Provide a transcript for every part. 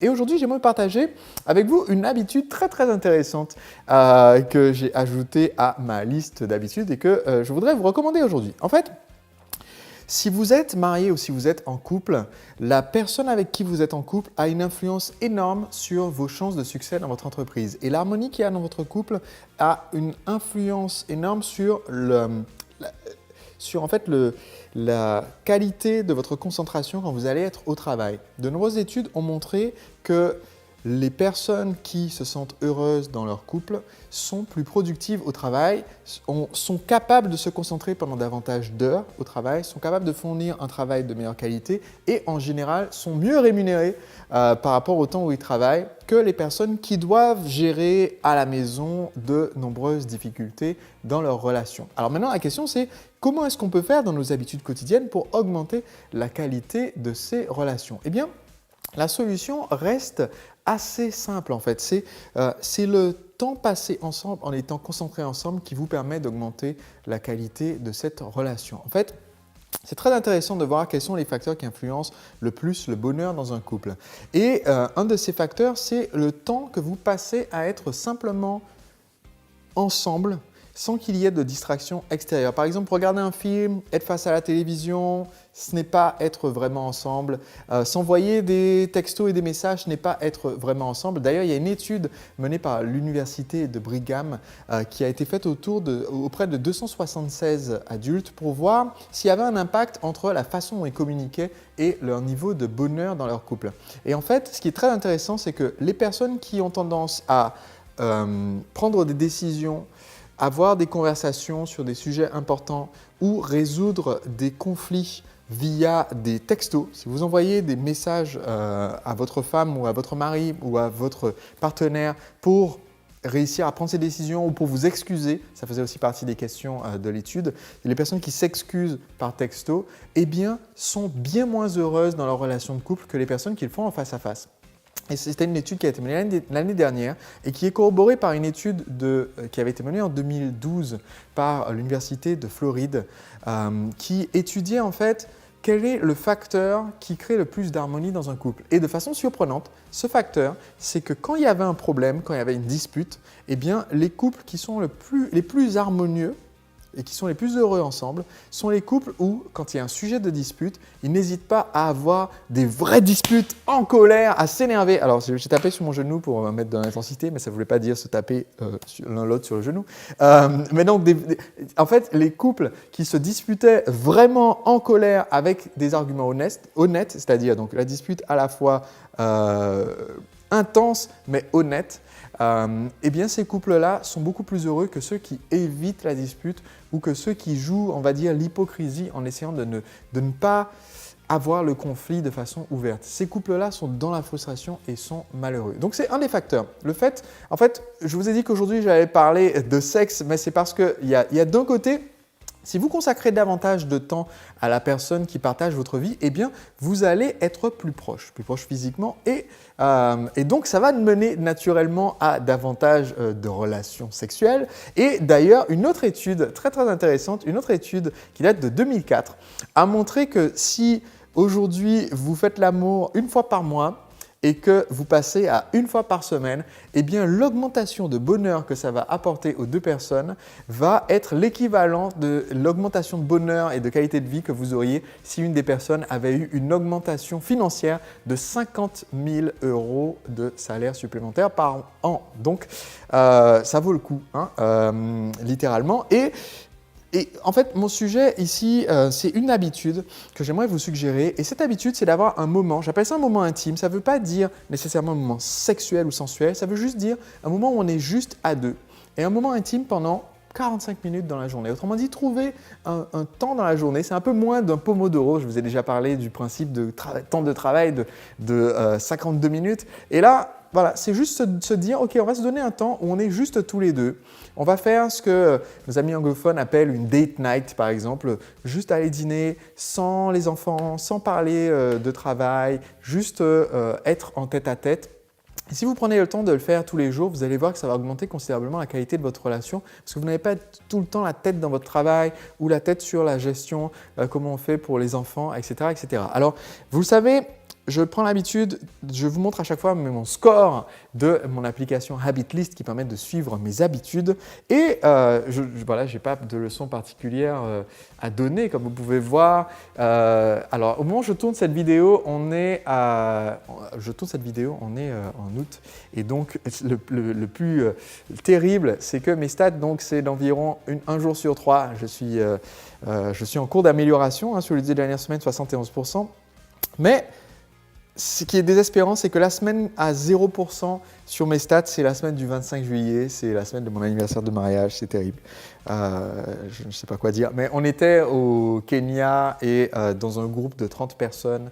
Et aujourd'hui, j'aimerais partager avec vous une habitude très intéressante que j'ai ajoutée à ma liste d'habitudes et que je voudrais vous recommander aujourd'hui. En fait, si vous êtes marié ou si vous êtes en couple, la personne avec qui vous êtes en couple a une influence énorme sur vos chances de succès dans votre entreprise. Et l'harmonie qu'il y a dans votre couple a une influence énorme sur la qualité de votre concentration quand vous allez être au travail. De nombreuses études ont montré que les personnes qui se sentent heureuses dans leur couple sont plus productives au travail, sont capables de se concentrer pendant davantage d'heures au travail, sont capables de fournir un travail de meilleure qualité et en général sont mieux rémunérés par rapport au temps où ils travaillent que les personnes qui doivent gérer à la maison de nombreuses difficultés dans leur relation. Alors maintenant, la question c'est comment est-ce qu'on peut faire dans nos habitudes quotidiennes pour augmenter la qualité de ces relations? Eh bien, la solution reste assez simple en fait. C'est le temps passé ensemble en étant concentrés ensemble qui vous permet d'augmenter la qualité de cette relation. En fait, c'est très intéressant de voir quels sont les facteurs qui influencent le plus le bonheur dans un couple. Et un de ces facteurs, c'est le temps que vous passez à être simplement ensemble sans qu'il y ait de distraction extérieure. Par exemple, regarder un film, être face à la télévision, ce n'est pas être vraiment ensemble. S'envoyer des textos et des messages, ce n'est pas être vraiment ensemble. D'ailleurs, il y a une étude menée par l'université de Brigham qui a été faite auprès de 276 adultes pour voir s'il y avait un impact entre la façon dont ils communiquaient et leur niveau de bonheur dans leur couple. Et en fait, ce qui est très intéressant, c'est que les personnes qui ont tendance à prendre des décisions, avoir des conversations sur des sujets importants ou résoudre des conflits via des textos. Si vous envoyez des messages à votre femme ou à votre mari ou à votre partenaire pour réussir à prendre ces décisions ou pour vous excuser, ça faisait aussi partie des questions de l'étude, les personnes qui s'excusent par texto, eh bien, sont bien moins heureuses dans leur relation de couple que les personnes qui le font en face à face. Et c'était une étude qui a été menée l'année dernière et qui est corroborée par une étude qui avait été menée en 2012 par l'Université de Floride qui étudiait en fait quel est le facteur qui crée le plus d'harmonie dans un couple. Et de façon surprenante, ce facteur, c'est que quand il y avait un problème, quand il y avait une dispute, eh bien, les couples qui sont les plus harmonieux et qui sont les plus heureux ensemble sont les couples où, quand il y a un sujet de dispute, ils n'hésitent pas à avoir des vraies disputes en colère, à s'énerver. Alors, j'ai tapé sur mon genou pour mettre de l'intensité, mais ça ne voulait pas dire se taper l'un l'autre sur le genou. Mais donc, en fait, les couples qui se disputaient vraiment en colère avec des arguments honnêtes, c'est-à-dire donc la dispute à la fois intense mais honnête, eh bien ces couples-là sont beaucoup plus heureux que ceux qui évitent la dispute ou que ceux qui jouent, on va dire, l'hypocrisie en essayant de ne pas avoir le conflit de façon ouverte. Ces couples-là sont dans la frustration et sont malheureux. Donc c'est un des facteurs. En fait, je vous ai dit qu'aujourd'hui j'allais parler de sexe, mais c'est parce qu'il y a d'un côté, si vous consacrez davantage de temps à la personne qui partage votre vie, eh bien, vous allez être plus proche physiquement et donc ça va mener naturellement à davantage de relations sexuelles. Et d'ailleurs, une autre étude très intéressante, une autre étude qui date de 2004, a montré que si aujourd'hui vous faites l'amour une fois par mois, et que vous passez à une fois par semaine, eh bien l'augmentation de bonheur que ça va apporter aux deux personnes va être l'équivalent de l'augmentation de bonheur et de qualité de vie que vous auriez si une des personnes avait eu une augmentation financière de 50 000 € de salaire supplémentaire par an. Donc ça vaut le coup, littéralement. Et en fait, mon sujet ici, c'est une habitude que j'aimerais vous suggérer. Et cette habitude, c'est d'avoir un moment, j'appelle ça un moment intime. Ça ne veut pas dire nécessairement un moment sexuel ou sensuel, ça veut juste dire un moment où on est juste à deux. Et un moment intime pendant 45 minutes dans la journée. Autrement dit, trouver un temps dans la journée, c'est un peu moins d'un pomodoro. Je vous ai déjà parlé du principe de temps de travail de 52 minutes. Et là, voilà, c'est juste se dire, ok, on va se donner un temps où on est juste tous les deux. On va faire ce que nos amis anglophones appellent une date night, par exemple, juste aller dîner sans les enfants, sans parler de travail, juste être en tête-à-tête. Et si vous prenez le temps de le faire tous les jours, vous allez voir que ça va augmenter considérablement la qualité de votre relation parce que vous n'avez pas tout le temps la tête dans votre travail ou la tête sur la gestion, comment on fait pour les enfants, etc. etc. Alors, vous le savez, je prends l'habitude, je vous montre à chaque fois mon score de mon application Habitlist qui permet de suivre mes habitudes. Et voilà, je n'ai pas de leçon particulière à donner, comme vous pouvez voir. Alors, au moment où je tourne cette vidéo, on est en août. Et donc, le plus terrible, c'est que mes stats, donc, c'est d'environ un jour sur 3. Je suis en cours d'amélioration, hein, sur les 10 dernières semaines, 71%. Mais ce qui est désespérant, c'est que la semaine à 0% sur mes stats, c'est la semaine du 25 juillet, c'est la semaine de mon anniversaire de mariage, c'est terrible. Je ne sais pas quoi dire, mais on était au Kenya et dans un groupe de 30 personnes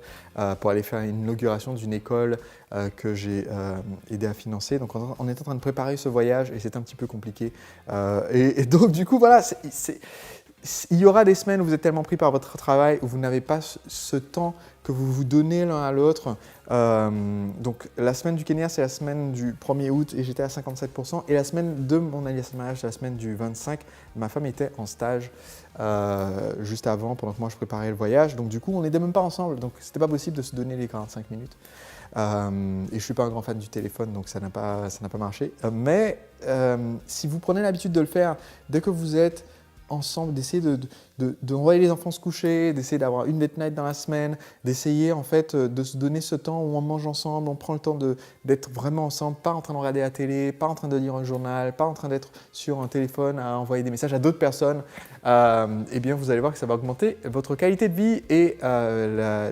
pour aller faire une inauguration d'une école que j'ai aidé à financer. Donc on est en train de préparer ce voyage et c'est un petit peu compliqué. Et donc du coup, voilà, il y aura des semaines où vous êtes tellement pris par votre travail, où vous n'avez pas ce temps que vous vous donnez l'un à l'autre. Donc la semaine du Kenya, c'est la semaine du 1er août et j'étais à 57%. Et la semaine de mon anniversaire de mariage, c'est la semaine du 25. Ma femme était en stage juste avant, pendant que moi je préparais le voyage. Donc du coup, on n'était même pas ensemble. Donc c'était pas possible de se donner les 45 minutes. Et je ne suis pas un grand fan du téléphone, donc ça n'a pas marché. Mais si vous prenez l'habitude de le faire, dès que vous êtes ensemble, d'essayer de envoyer les enfants se coucher, d'essayer d'avoir une date night dans la semaine, d'essayer en fait de se donner ce temps où on mange ensemble, on prend le temps d'être vraiment ensemble, pas en train de regarder la télé, pas en train de lire un journal, pas en train d'être sur un téléphone à envoyer des messages à d'autres personnes, eh bien vous allez voir que ça va augmenter votre qualité de vie et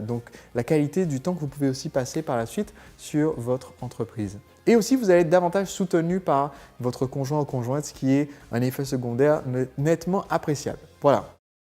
donc la qualité du temps que vous pouvez aussi passer par la suite sur votre entreprise. Et aussi, vous allez être davantage soutenu par votre conjoint ou conjointe, ce qui est un effet secondaire nettement appréciable. Voilà.